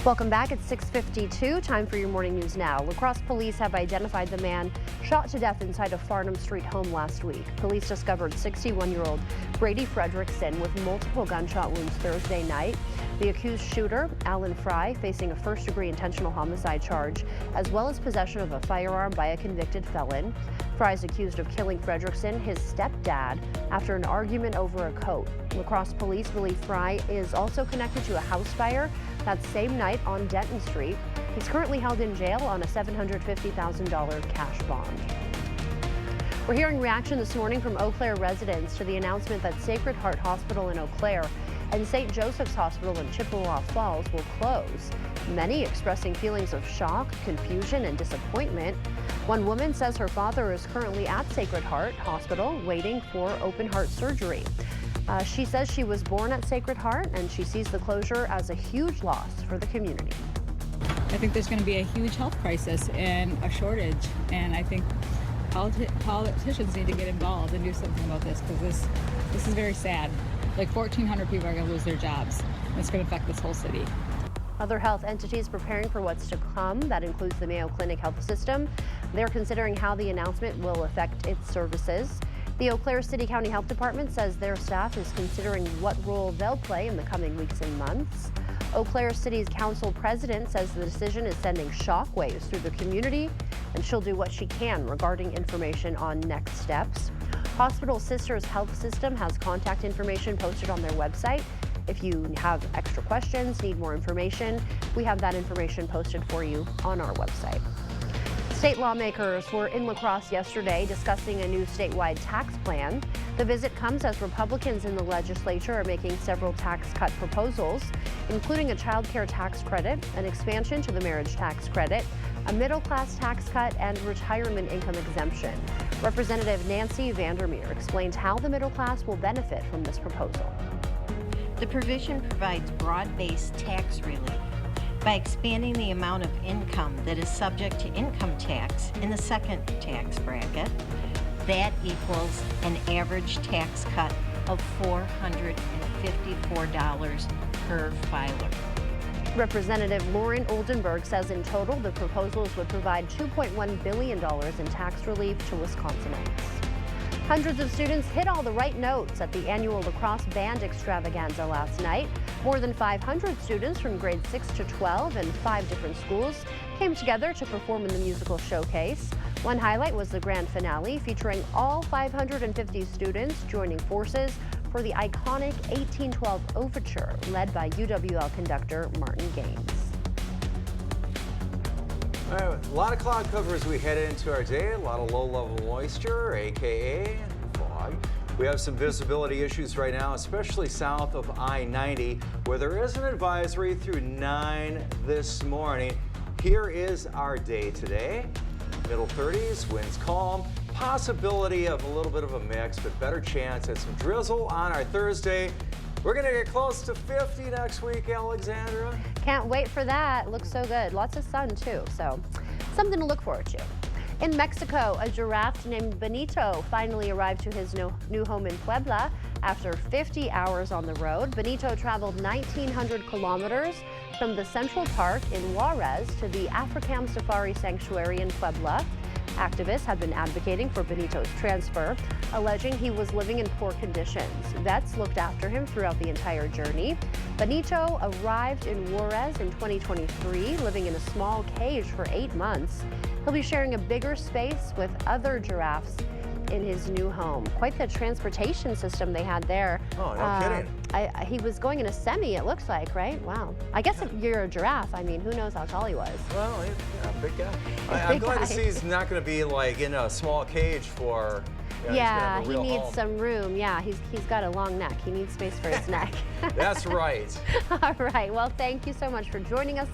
Welcome back. It's 6:52. Time for your morning news now. La Crosse police have identified the man shot to death inside a Farnham Street home last week. Police discovered 61-year-old Brady Frederickson with multiple gunshot wounds Thursday night. The accused shooter, Alan Fry, facing a first-degree intentional homicide charge, as well as possession of a firearm by a convicted felon. Fry is accused of killing Frederickson, his stepdad, after an argument over a coat. La Crosse police believe Fry is also connected to a house fire that same night on Denton Street. He's currently held in jail on a $750,000 cash bond. We're hearing reaction this morning from Eau Claire residents to the announcement that Sacred Heart Hospital in Eau Claire and St. Joseph's Hospital in Chippewa Falls will close. Many expressing feelings of shock, confusion, and disappointment. One woman says her father is currently at Sacred Heart Hospital waiting for open heart surgery. She says she was born at Sacred Heart and she sees the closure as a huge loss for the community. I think there's going to be a huge health crisis and a shortage, and I think politicians need to get involved and do something about this, because this is very sad. Like 1,400 people are going to lose their jobs. It's going to affect this whole city. Other health entities preparing for what's to come. That includes the Mayo Clinic Health System. They're considering how the announcement will affect its services. The Eau Claire City County Health Department says their staff is considering what role they'll play in the coming weeks and months. Eau Claire City's council president says the decision is sending shockwaves through the community, and she'll do what she can regarding information on next steps. Hospital Sisters Health System has contact information posted on their website. If you have extra questions, need more information, we have that information posted for you on our website. State lawmakers were in La Crosse yesterday discussing a new statewide tax plan. The visit comes as Republicans in the legislature are making several tax cut proposals, including a child care tax credit, an expansion to the marriage tax credit, a middle-class tax cut, and retirement income exemption. Representative Nancy Vandermeer explains how the middle class will benefit from this proposal. The provision provides broad-based tax relief by expanding the amount of income that is subject to income tax in the second tax bracket. That equals an average tax cut of $454 per filer. Representative Lauren Oldenburg says in total the proposals would provide $2.1 billion in tax relief to Wisconsinites. Hundreds of students hit all the right notes at the annual La Crosse Band Extravaganza last night. More than 500 students from grades 6 to 12 and 5 different schools came together to perform in the musical showcase. One highlight was the grand finale, featuring all 550 students joining forces for the iconic 1812 Overture, led by UWL conductor Martin Gaines. All right, a lot of cloud cover as we head into our day, a lot of low-level moisture, aka fog. We have some visibility issues right now, especially south of I-90, where there is an advisory through 9 this morning. Here is our day today. Middle 30s, winds calm, possibility of a little bit of a mix, but better chance at some drizzle on our Thursday. We're going to get close to 50 next week, Alexandra. Can't wait for that. Looks so good. Lots of sun, too, so something to look forward to. In Mexico, a giraffe named Benito finally arrived to his new home in Puebla after 50 hours on the road. Benito traveled 1,900 kilometers from the Central Park in Juarez to the Africam Safari Sanctuary in Puebla. Activists have been advocating for Benito's transfer, alleging he was living in poor conditions. Vets looked after him throughout the entire journey. Benito arrived in Juarez in 2023, living in a small cage for 8 months. He'll be sharing a bigger space with other giraffes in his new home. Quite the transportation system they had there. Oh, no kidding. He was going in a semi, it looks like, right? Wow. I guess if you're a giraffe, I mean, who knows how tall he was. Well, yeah, big guy. I'm glad to see he's not going to be like in a small cage for. Yeah, he needs home. some room. Yeah, he's got a long neck. He needs space for his neck. That's right. All right. Well, thank you so much for joining us